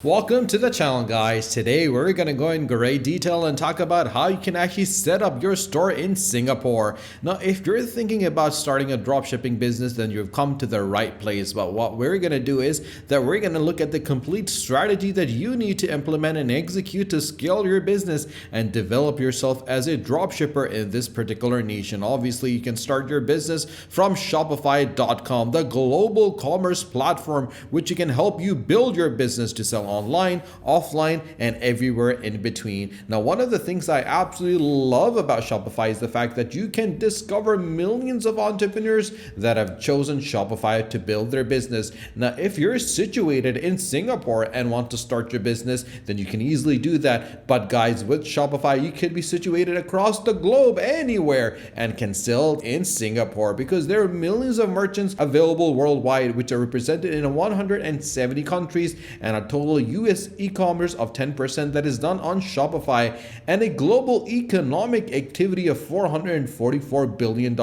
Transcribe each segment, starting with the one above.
Welcome to the channel, guys. Today we're going to go in great detail and talk about how you can actually set up your store in Singapore. Now, if you're thinking about starting a dropshipping business, then you've come to the right place. But what we're going to do is that we're going to look at the complete strategy that you need to implement and execute to scale your business and develop yourself as a dropshipper in this particular niche. And obviously, you can start your business from Shopify.com, the global commerce platform, which can help you build your business to sell online, offline, and everywhere in between. Now, one of the things I absolutely love about Shopify is the fact that you can discover millions of entrepreneurs that have chosen Shopify to build their business. Now, if you're situated in Singapore and want to start your business, then you can easily do that. But guys, with Shopify, you could be situated across the globe anywhere and can sell in Singapore because there are millions of merchants available worldwide, which are represented in 170 countries and a total US e-commerce of 10% that is done on Shopify, and a global economic activity of $444 billion.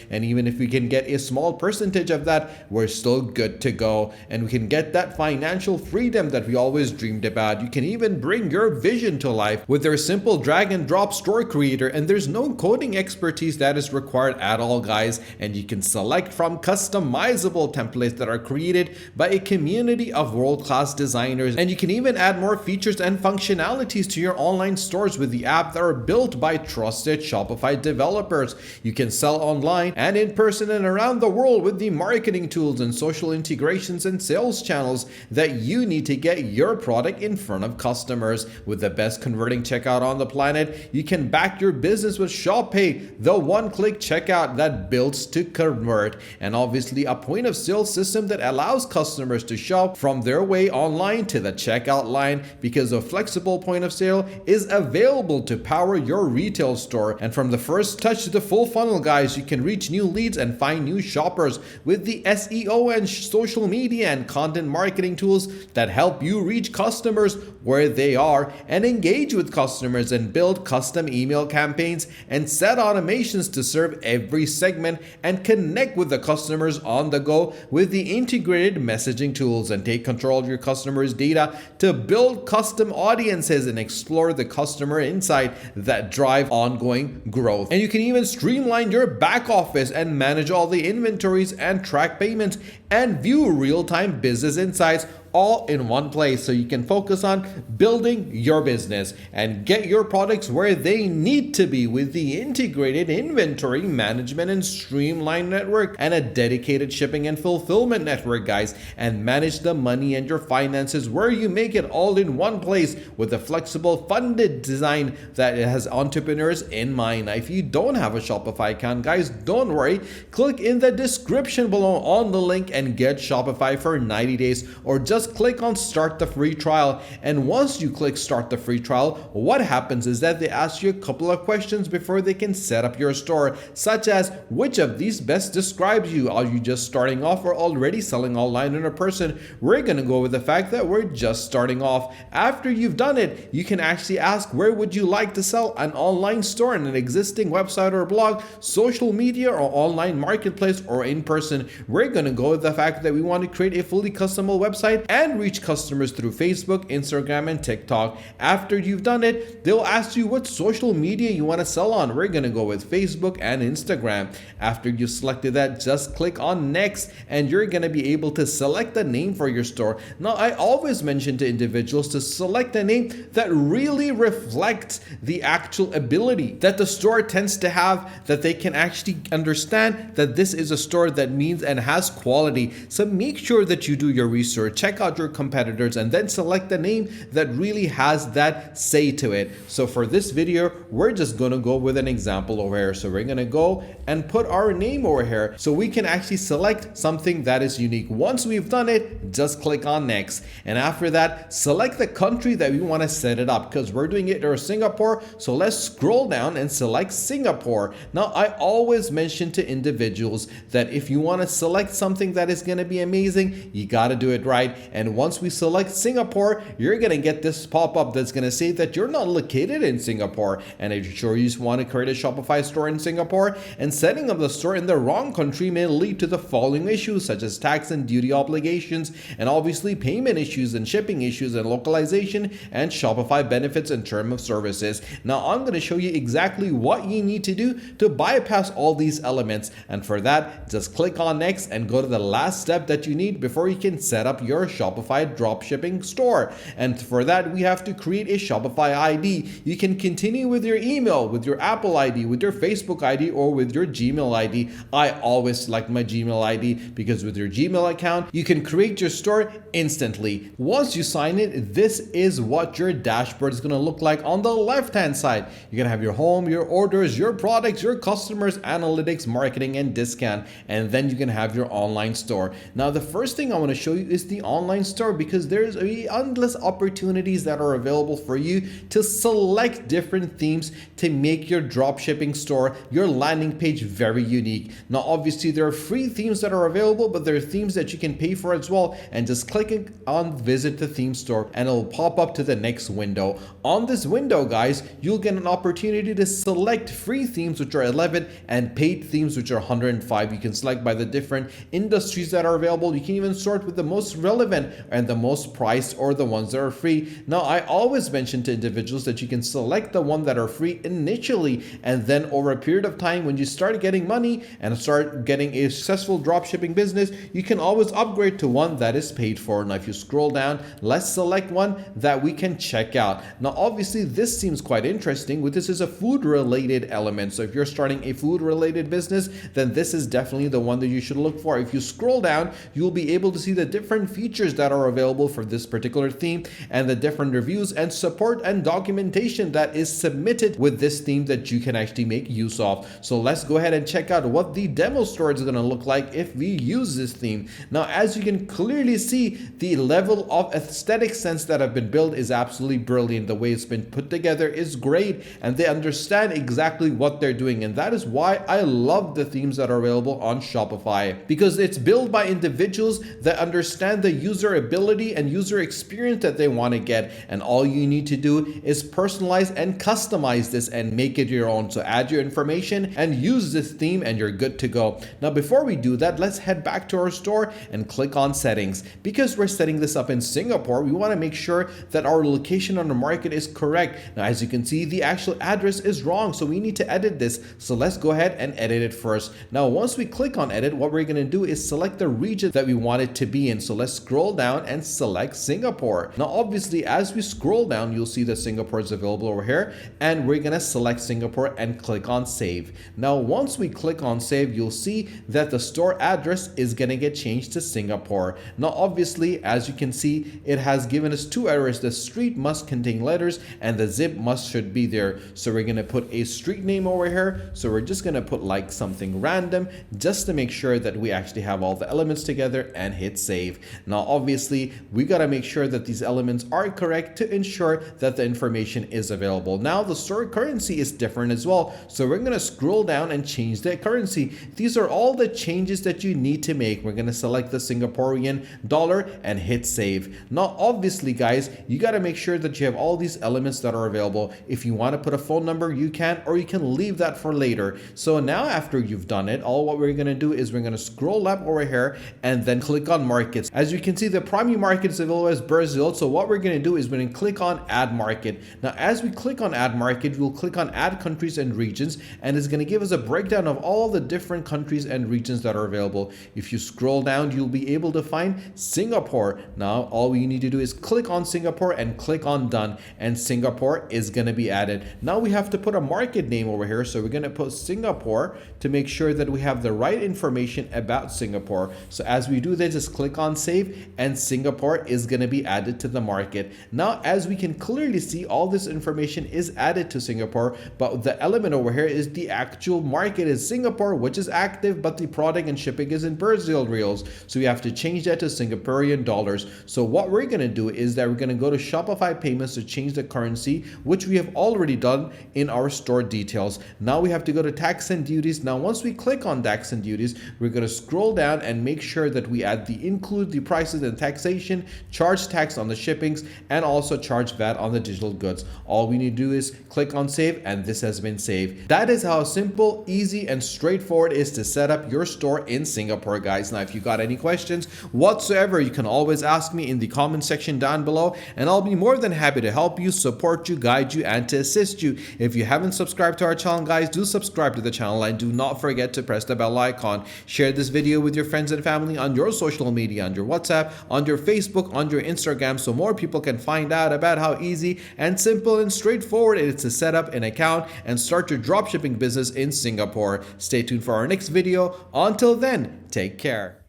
And even if we can get a small percentage of that, we're still good to go. And we can get that financial freedom that we always dreamed about. You can even bring your vision to life with their simple drag and drop store creator, and there's no coding expertise that is required at all, guys. And you can select from customizable templates that are created by a community of world-class designers. And you can even add more features and functionalities to your online stores with the app that are built by trusted Shopify developers. You can sell online and in person and around the world with the marketing tools and social integrations and sales channels that you need to get your product in front of customers. With the best converting checkout on the planet, you can back your business with ShopPay, the one-click checkout that builds to convert, and obviously a point of sale system that allows customers to shop from their way online to the checkout line, because a flexible point of sale is available to power your retail store. And from the first touch to the full funnel, guys, you can reach new leads and find new shoppers with the SEO and social media and content marketing tools that help you reach customers where they are and engage with customers and build custom email campaigns and set automations to serve every segment and connect with the customers on the go with the integrated messaging tools, and take control of your customers' data to build custom audiences and explore the customer insight that drive ongoing growth. And you can even streamline your back office and manage all the inventories and track payments and view real-time business insights all in one place, so you can focus on building your business and get your products where they need to be with the integrated inventory management and streamlined network and a dedicated shipping and fulfillment network, guys, and manage the money and your finances where you make it all in one place with a flexible funded design that has entrepreneurs in mind. Now, if you don't have a Shopify account, guys, don't worry. Click in the description below on the link and get Shopify for 90 days, or just click on start the free trial. And once you click start the free trial, what happens is that they ask you a couple of questions before they can set up your store, such as which of these best describes you. Are you just starting off or already selling online in person? We're going to go with the fact that we're just starting off. After you've done it, you can actually ask where would you like to sell: an online store, in an existing website or blog, social media or online marketplace, or in person. We're going to go with the fact that we want to create a fully customizable website and reach customers through Facebook, Instagram, and TikTok. After you've done it, they'll ask you what social media you want to sell on. We're going to go with Facebook and Instagram. After you've selected that, just click on next, and you're going to be able to select the name for your store. Now, I always mention to individuals to select a name that really reflects the actual ability that the store tends to have, that they can actually understand that this is a store that means and has quality. So make sure that you do your research, check out your competitors, and then select the name that really has that say to it. So for this video, we're just going to go with an example over here. So we're going to go and put our name over here so we can actually select something that is unique. Once we've done it, just click on next. And after that, select the country that we want to set it up, because we're doing it in Singapore. So let's scroll down and select Singapore. Now, I always mention to individuals that if you want to select something that is going to be amazing, you got to do it right. And once we select Singapore, you're going to get this pop-up that's going to say that you're not located in Singapore. And if you're sure you just want to create a Shopify store in Singapore, and setting up the store in the wrong country may lead to the following issues, such as tax and duty obligations, and obviously payment issues and shipping issues and localization and Shopify benefits in terms of services. Now I'm going to show you exactly what you need to do to bypass all these elements. And for that, just click on next and go to the last step that you need before you can set up your Shopify dropshipping store. And for that, we have to create a Shopify ID. You can continue with your email, with your Apple ID, with your Facebook ID, or with your Gmail ID. I always select my Gmail ID because with your Gmail account, you can create your store instantly. Once you sign in, this is what your dashboard is going to look like. On the left-hand side, you're going to have your home, your orders, your products, your customers, analytics, marketing, and discount. And then you can have your online store. Now, the first thing I want to show you is the online store, because there's endless opportunities that are available for you to select different themes to make your dropshipping store, your landing page, very unique. Now, obviously, there are free themes that are available, but there are themes that you can pay for as well. And just clicking on visit the theme store and it'll pop up to the next window. On this window, guys, you'll get an opportunity to select free themes, which are 11, and paid themes, which are 105. You can select by the different industries that are available. You can even sort with the most relevant and the most priced, or the ones that are free. Now, I always mention to individuals that you can select the one that are free initially, and then over a period of time, when you start getting money and start getting a successful dropshipping business, you can always upgrade to one that is paid for. Now, if you scroll down, let's select one that we can check out. Now, obviously, this seems quite interesting. This is a food related element. So if you're starting a food related business, then this is definitely the one that you should look for. If you scroll down, you'll be able to see the different features that are available for this particular theme, and the different reviews and support and documentation that is submitted with this theme that you can actually make use of. So let's go ahead and check out what the demo store is going to look like if we use this theme. Now, as you can clearly see, the level of aesthetic sense that have been built is absolutely brilliant. The way it's been put together is great, and they understand exactly what they're doing. And that is why I love the themes that are available on Shopify, because it's built by individuals that understand the user ability and user experience that they want to get. And all you need to do is personalize and customize this and make it your own. So add your information and use this theme and you're good to go. Now, before we do that, let's head back to our store and click on settings. Because we're setting this up in Singapore, we want to make sure that our location on the market is correct. Now, as you can see, the actual address is wrong, so we need to edit this. So let's go ahead and edit it first. Now, once we click on edit, what we're going to do is select the region that we want it to be in. So let's scroll down and select Singapore. Now, obviously, as we scroll down, you'll see that Singapore is available over here, and we're going to select Singapore and click on save. Now, once we click on save, you'll see that the store address is going to get changed to Singapore. Now, obviously, as you can see, it has given us two errors. The street must contain letters and the zip should be there. So we're going to put a street name over here. So we're just going to put like something random just to make sure that we actually have all the elements together, and hit save. Now, obviously, we got to make sure that these elements are correct to ensure that the information is available. Now, the store currency is different as well. So we're going to scroll down and change the currency. These are all the changes that you need to make. We're going to select the Singaporean dollar and hit save. Now, obviously, guys, you got to make sure that you have all these elements that are available. If you want to put a phone number, you can, or you can leave that for later. So now, after you've done it, all what we're going to do is we're going to scroll up over here and then click on markets. As you can see, the primary market is available as Brazil. So what we're going to do is we're going to click on add market. Now, as we click on add market, we'll click on add countries and regions, and it's going to give us a breakdown of all the different countries and regions that are available. If you scroll down, you'll be able to find Singapore. Now, all we need to do is click on Singapore and click on done, and Singapore is going to be added. Now we have to put a market name over here. So we're going to put Singapore to make sure that we have the right information about Singapore. So as we do this, just click on save, and Singapore is going to be added to the market. Now, as we can clearly see, all this information is added to Singapore, but the element over here is the actual market is Singapore, which is active, but the product and shipping is in Brazil reals. So we have to change that to Singaporean dollars. So what we're going to do is that we're going to go to Shopify payments to change the currency, which we have already done in our store details. Now we have to go to tax and duties. Now, once we click on tax and duties, we're going to scroll down and make sure that we add the include the prices taxes and taxation, charge tax on the shippings, and also charge VAT on the digital goods. All we need to do is click on save, and this has been saved. That is how simple, easy, and straightforward it is to set up your store in Singapore, guys. Now, if you got any questions whatsoever, you can always ask me in the comment section down below, and I'll be more than happy to help you, support you, guide you, and to assist you. If you haven't subscribed to our channel, guys, do subscribe to the channel, and do not forget to press the bell icon. Share this video with your friends and family on your social media, on your WhatsApp, on your Facebook, on your Instagram, so more people can find out about how easy and simple and straightforward it is to set up an account and start your dropshipping business in Singapore. Stay tuned for our next video. Until then, take care.